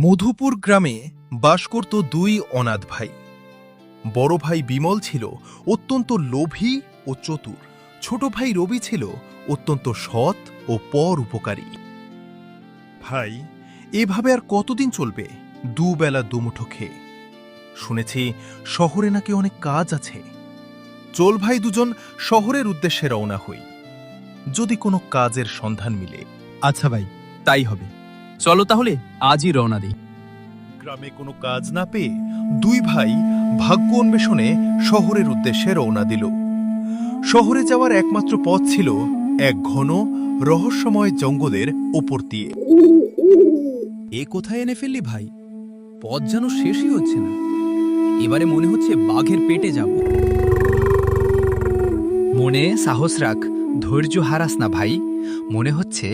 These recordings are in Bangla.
মধুপুর গ্রামে বাস করত দুই অনাথ ভাই। বড় ভাই বিমল ছিল অত্যন্ত লোভী ও চতুর। ছোট ভাই রবি ছিল অত্যন্ত সৎ ও পর উপকারী। ভাই, এভাবে আর কতদিন চলবে? দুবেলা দুমুঠো খেয়ে। শুনেছি শহরে নাকি অনেক কাজ আছে। চল ভাই, দুজন শহরের উদ্দেশ্যে রওনা হই, যদি কোনো কাজের সন্ধান মিলে। আচ্ছা ভাই, তাই হবে। চলো তাহলে আজই রওনা দিই। গ্রামে কোনো কাজ না পেয়ে দুই ভাই ভাগ্য অন্বেষণে শহরের উদ্দেশ্যে রওনা দিল। শহরে যাওয়ার একমাত্র পথ ছিল এক ঘন রহস্যময় জঙ্গলের ওপর দিয়ে। এ কোথায় এনে ফেললি ভাই? পথ যেন শেষই হচ্ছে না। এবারে মনে হচ্ছে বাঘের পেটে যাব। মনে সাহস রাখ, ধৈর্য হারাস না ভাই। মনে হচ্ছে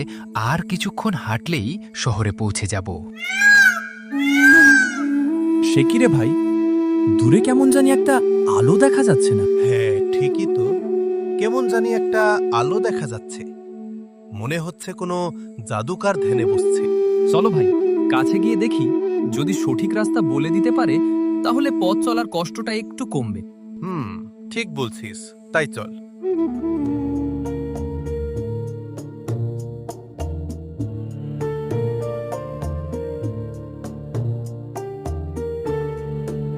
আর কিছুক্ষণ হাঁটলেই শহরে পৌঁছে যাব। সে কি রে ভাই, দূরে কেমন জানি একটা আলো দেখা যাচ্ছে না? হ্যাঁ, ঠিকই তো। কেমন জানি একটা আলো দেখা যাচ্ছে। মনে হচ্ছে কোনো জাদুকার ধ্যানে বসছে। চলো ভাই, কাছে গিয়ে দেখি। যদি সঠিক রাস্তা বলে দিতে পারে তাহলে পথ চলার কষ্টটা একটু কমবে। ঠিক বলছিস, তাই চল।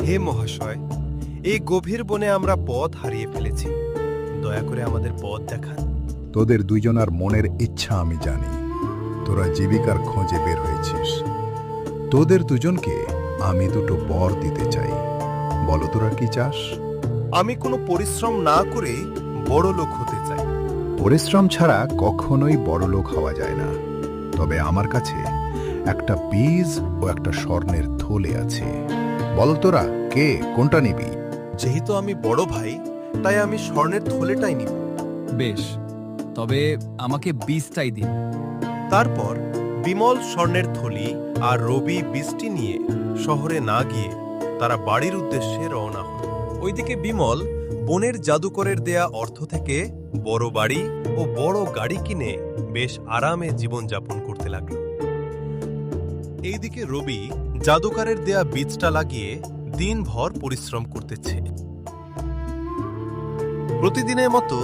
হে মহাশয়, এই গভীর বনে আমরা পথ হারিয়ে ফেলেছি। দয়া করে আমাদের পথ দেখান। তোদের দুইজনার মনের ইচ্ছা আমি জানি। তোরা জীবিকার খোঁজে বের হয়েছিস। তোদের দুজনকে আমি দুটো বর দিতে চাই। বলো তোরা কি চাস? আমি কোনো পরিশ্রম না করে বড় লোক হতে চাই। পরিশ্রম ছাড়া কখনোই বড়লোক হওয়া যায় না। তবে আমার কাছে একটা বীজ ও একটা স্বর্ণের থলে আছে। বল তোরা কে কোনটা নিবি? যেহেতু আমি বড় ভাই, তাই আমি স্বর্ণের থলেটাই নিব। বেশ, তবে আমাকে বীজটাই দিন। তারপর বিমল স্বর্ণের থলি আর রবি বীজটি নিয়ে শহরে না গিয়ে তারা বাড়ির উদ্দেশ্যে রওনা হল। ওইদিকে বিমল বনের জাদুকরের দেয়া অর্থ থেকে বড় বাড়ি ও বড় গাড়ি কিনে বেশ আরামে জীবনযাপন করতে লাগল। এইদিকে রবি জাদুকরের দেয়া বীজটা লাগিয়ে দিনভর পরিশ্রম করতেছে। প্রতিদিনের মতো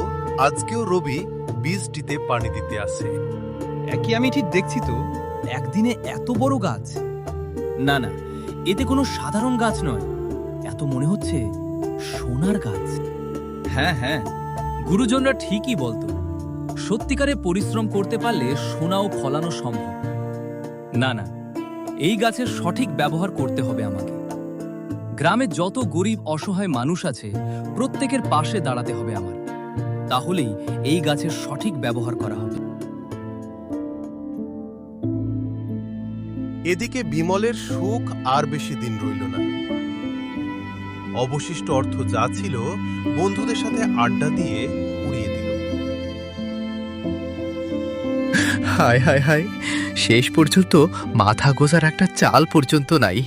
আজকেও রবি বীজটিতে পানি দিতে আসে। একই আমি ঠিক দেখছি তো, একদিনে এত বড় গাছ। না না, এতে কোনো সাধারণ গাছ নয়। এত মনে হচ্ছে সোনার গাছ। হ্যাঁ হ্যাঁ, গুরুজনরা ঠিকই বলতো, সত্যিকারে পরিশ্রম করতে পারলে সোনাও ফলানো সম্ভব। না না, এই গাছের সঠিক ব্যবহার করতে হবে আমাকে। গ্রামে যত গরিব অসহায় মানুষ আছে প্রত্যেকের পাশে দাঁড়াতে হবে আমার। তাহলেই এই গাছের সঠিক ব্যবহার করা হবে। এদিকে বিমলের সুখ আর বেশি দিন রইল না। অবশিষ্ট অর্থ যা ছিল বন্ধুদের সাথে আড্ডা দিয়ে উড়িয়ে দিল। হায় হায় হায়, শেষ পর্যন্ত মাথা গোজার একটা চাল পর্যন্ত নাই।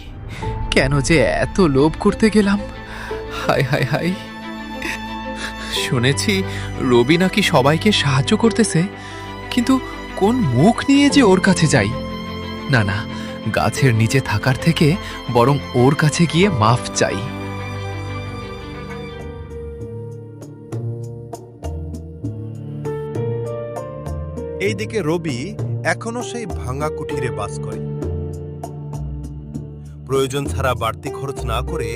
কেন যে এত লোভ করতে গেলাম? হায় হায় হায়। শুনেছি রবি নাকি সবাইকে সাহায্য করতেছে, কিন্তু কোন মুখ নিয়ে যে ওর কাছে যাই? না না, গাছের নিচে থাকার থেকে বরং ওর কাছে গিয়ে মাফ চাই। এইদিকে রবি এখনো সেই ভাঙা কুঠিরে বাস করে। প্রয়োজন ছাড়া বাড়তি খরচ না করে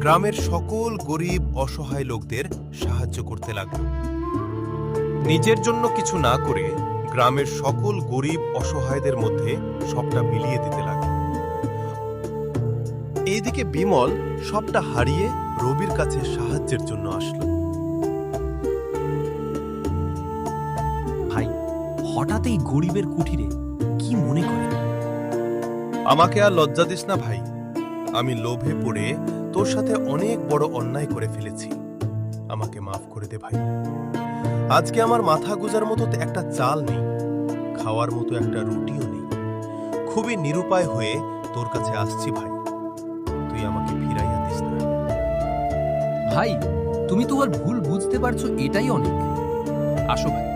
গ্রামের সকল গরিব অসহায় লোকদের সাহায্য করতে লাগল। নিজের জন্য কিছু না করে গ্রামের সকল গরিব অসহায়দের মধ্যে সবটা বিলিয়ে দিতে লাগল। এইদিকে বিমল সবটা হারিয়ে রবির কাছে সাহায্যের জন্য আসলো। ভাই, হঠাৎ এই গরিবের কুঠিরে কি মনে করে? আমাকে আর লজ্জা দিস না ভাই। আমি লোভে পড়ে তোর সাথে অনেক বড় অন্যায় করে ফেলেছি। আমাকে মাফ করে দে ভাই। আজকে আমার মাথা গোজার মতো একটা চাল নেই, খাওয়ার মতো একটা রুটিও নেই। খুবই নিরুপায় হয়ে তোর কাছে আসছি ভাই। তুই আমাকে ফিরাইয়া দিস না। ভাই, তুমি তো আর ভুল বুঝতে পারছো, এটাই অনেক। আসো ভাই,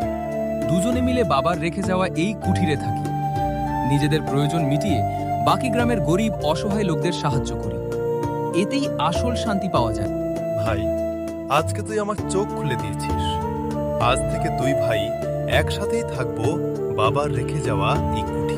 দুজনে মিলে বাবার রেখে যাওয়া এই কুঠিরে থাকি। নিজেদের প্রয়োজন মিটিয়ে বাকি গ্রামের গরিব অসহায় লোকদের সাহায্য করি। এতেই আসল শান্তি পাওয়া যায়। ভাই, আজকে তুই আমার চোখ খুলে দিয়েছিস। আজ থেকে দুই ভাই একসাথেই থাকবো বাবার রেখে যাওয়া এই কুটিরে।